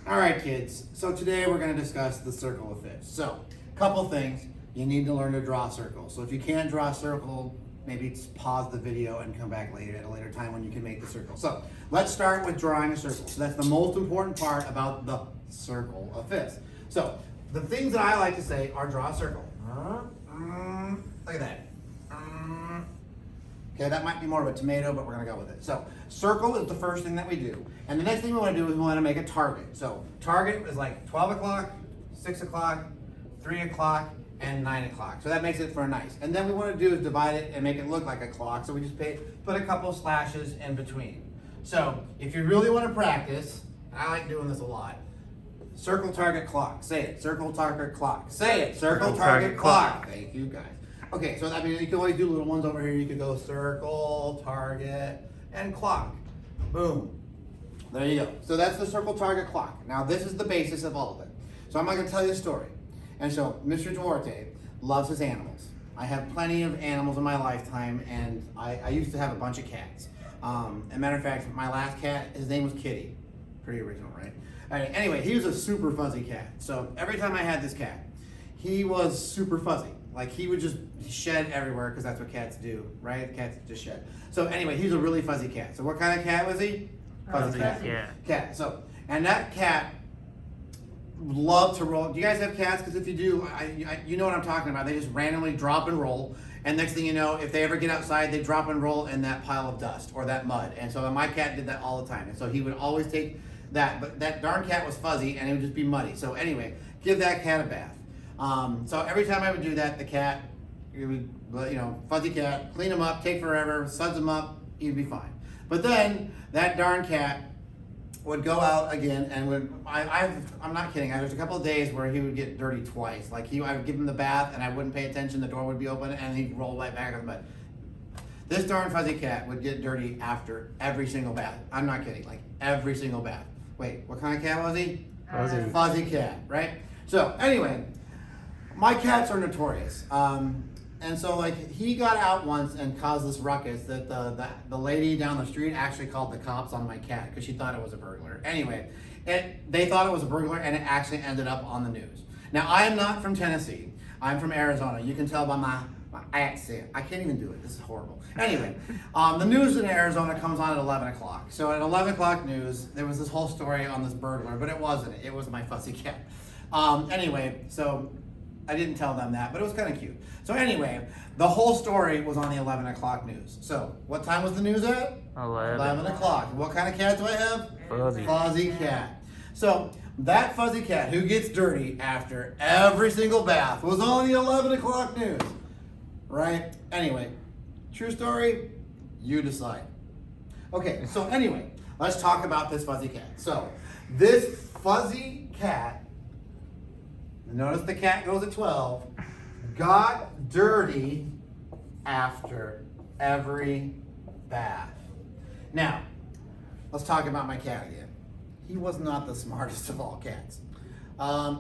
All right, kids. So today we're going to discuss the circle of fifths. So, a couple things. You need to learn to draw a circle. So if you can't draw a circle, maybe pause the video and come back later at a later time when you can make the circle. So let's start with drawing a circle. So that's the most important part about the circle of fifths. So the things that I like to say are draw a circle. Look at that. Okay, that might be more of a tomato, but we're gonna go with it. So circle is the first thing that we do. And the next thing we wanna do is we wanna make a target. So target is like 12 o'clock, 6 o'clock, 3 o'clock, and 9 o'clock. So that makes it for a nice. And then we want to do is divide it and make it look like a clock. So we just put a couple slashes in between. So if you really want to practice, and I like doing this a lot, circle, target, clock. Say it. Circle, target, clock. Say it. Circle, target, clock. Thank you guys. Okay, so that means you can always do little ones over here. You could go circle, target, and clock. Boom. There you go. So that's the circle, target, clock. Now this is the basis of all of it. So I'm going to tell you a story. And so, Mr. Duarte loves his animals. I have plenty of animals in my lifetime, and I used to have a bunch of cats. As a matter of fact, my last cat, his name was Kitty. Pretty original, right? Anyway, he was a super fuzzy cat. So every time I had this cat, he was super fuzzy. Like he would just shed everywhere because that's what cats do, right? Cats just shed. So anyway, he was a really fuzzy cat. So what kind of cat was he? Fuzzy cat. Yeah. Cat. So, and that cat love to roll. Do you guys have cats? Because if you do, you know what I'm talking about. They just randomly drop and roll, and next thing you know, if they ever get outside, they drop and roll in that pile of dust or that mud. And so my cat did that all the time. And so he would always take that, but that darn cat was fuzzy, and it would just be muddy. So anyway, give that cat a bath. So every time I would do that, the cat, it would, fuzzy cat, clean him up, take forever, suds him up, he'd be fine. But then that darn cat would go out again and I'm not kidding. There's a couple of days where he would get dirty twice. Like I would give him the bath and I wouldn't pay attention. The door would be open and he'd roll right back on the bed. This darn fuzzy cat would get dirty after every single bath. I'm not kidding. Like every single bath. Wait, what kind of cat was he? Fuzzy. Fuzzy cat, right? So anyway, my cats are notorious. And so like he got out once and caused this ruckus that the lady down the street actually called the cops on my cat because she thought it was a burglar. Anyway, they thought it was a burglar and it actually ended up on the news. Now I am not from Tennessee. I'm from Arizona. You can tell by my accent. I can't even do it. This is horrible. Anyway, the news in Arizona comes on at 11 o'clock. So at 11 o'clock news, there was this whole story on this burglar, but it wasn't. It was my fuzzy cat. Anyway, so I didn't tell them that, but it was kind of cute. So anyway, the whole story was on the 11 o'clock news. So what time was the news at? 11 o'clock. What kind of cat do I have? Fuzzy. Fuzzy cat. So that fuzzy cat who gets dirty after every single bath was on the 11 o'clock news. Right? Anyway, true story, you decide. Okay, so anyway, let's talk about this fuzzy cat. So this fuzzy cat, notice the cat goes at 12, got dirty after every bath. Now, let's talk about my cat again. He was not the smartest of all cats.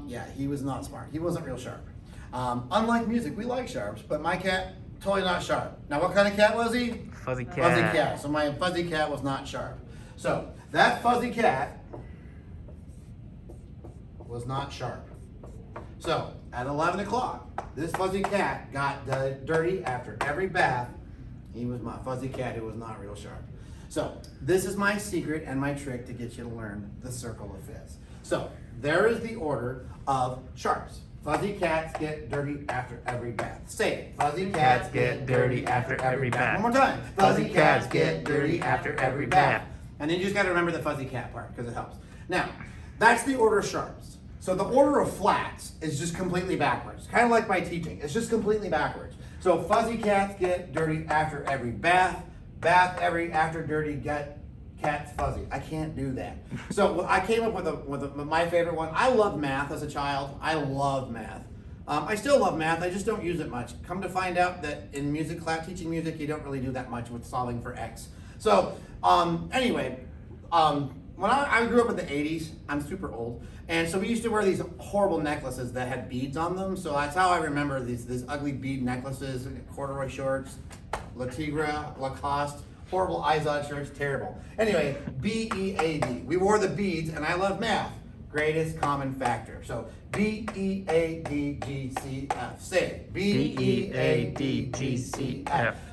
Yeah, he was not smart. He wasn't real sharp. Unlike music, we like sharps, but my cat, totally not sharp. Now, what kind of cat was he? Fuzzy cat. Fuzzy cat. So my fuzzy cat was not sharp. So that fuzzy cat was not sharp. So at 11 o'clock, this fuzzy cat got dirty after every bath. He was my fuzzy cat who was not real sharp. So this is my secret and my trick to get you to learn the circle of fifths. So there is the order of sharps. Fuzzy cats get dirty after every bath. Say it. Fuzzy cats get dirty after every bath. One more time. Fuzzy cats get dirty after every bath. And then you just got to remember the fuzzy cat part because it helps. Now, that's the order of sharps. So the order of flats is just completely backwards. Kind of like my teaching. It's just completely backwards. So fuzzy cats get dirty after every bath. Bath after dirty, cat's fuzzy. I can't do that. So I came up with my favorite one. I loved math as a child. I love math. I still love math. I just don't use it much. Come to find out that in music class, teaching music, you don't really do that much with solving for X. So anyway, when I grew up in the 80s, I'm super old, and so we used to wear these horrible necklaces that had beads on them. So that's how I remember these ugly bead necklaces, corduroy shorts, La Tigre, Lacoste, horrible Izod shirts, terrible. Anyway, B-E-A-D. We wore the beads, and I love math. greatest common factor. So B-E-A-D-G-C-F. Say it. B-E-A-D-G-C-F.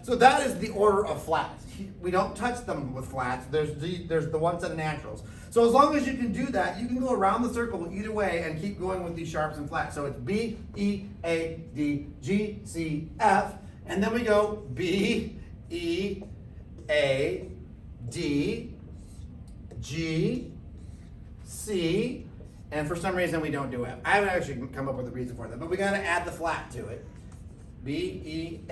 So that is the order of flats. We don't touch them with flats. There's the ones that are naturals. So as long as you can do that, you can go around the circle either way and keep going with these sharps and flats. So it's B-E-A-D-G-C-F. And then we go B-E-A-D-G-C. And for some reason we don't do F. I haven't actually come up with a reason for that, but we got to add the flat to it. B-E-A-D-G-C.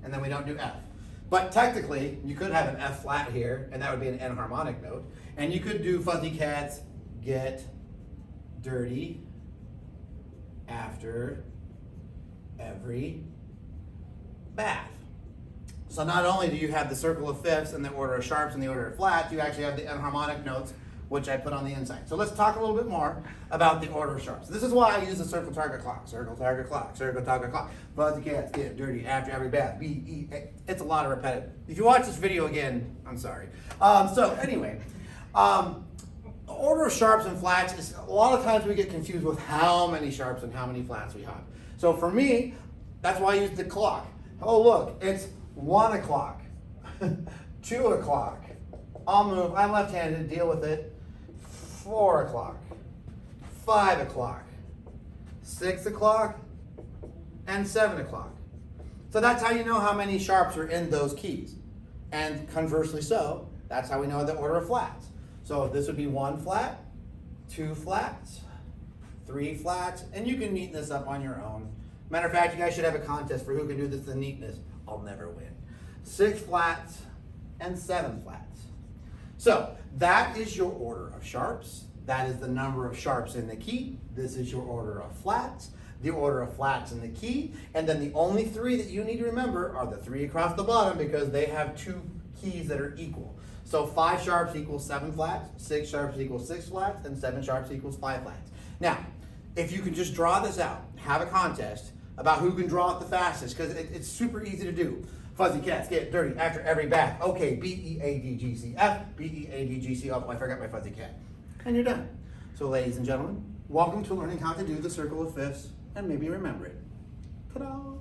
And then we don't do F. But technically, you could have an F flat here, and that would be an enharmonic note. And you could do fuzzy cats get dirty after every bath. So not only do you have the circle of fifths and the order of sharps and the order of flats, you actually have the enharmonic notes, which I put on the inside. So let's talk a little bit more about the order of sharps. This is why I use the circle target clock. Circle target clock, circle target clock. Fuzzy cats get dirty after every bath. B-E-A. It's a lot of repetitive. If you watch this video again, I'm sorry. So anyway, order of sharps and flats is a lot of times we get confused with how many sharps and how many flats we have. So for me, that's why I use the clock. Oh look, it's 1 o'clock, 2 o'clock. I'll move. I'm left-handed. Deal with it. 4 o'clock, 5 o'clock, 6 o'clock, and 7 o'clock. So that's how you know how many sharps are in those keys. And conversely so, that's how we know the order of flats. So this would be 1 flat, 2 flats, 3 flats, and you can neaten this up on your own. Matter of fact, you guys should have a contest for who can do this the neatness. I'll never win. 6 flats and 7 flats. So that is your order of sharps. That is the number of sharps in the key. This is your order of flats, the order of flats in the key. And then the only 3 that you need to remember are the 3 across the bottom because they have 2 keys that are equal. So 5 sharps equals 7 flats, 6 sharps equals 6 flats, and 7 sharps equals 5 flats. Now, if you can just draw this out, have a contest about who can draw it the fastest, because it's super easy to do. Fuzzy cats get dirty after every bath. Okay, B-E-A-D-G-C-F, B-E-A-D-G-C. Oh, I forgot my fuzzy cat. And you're done. So ladies and gentlemen, welcome to learning how to do the circle of fifths and maybe remember it. Ta-da!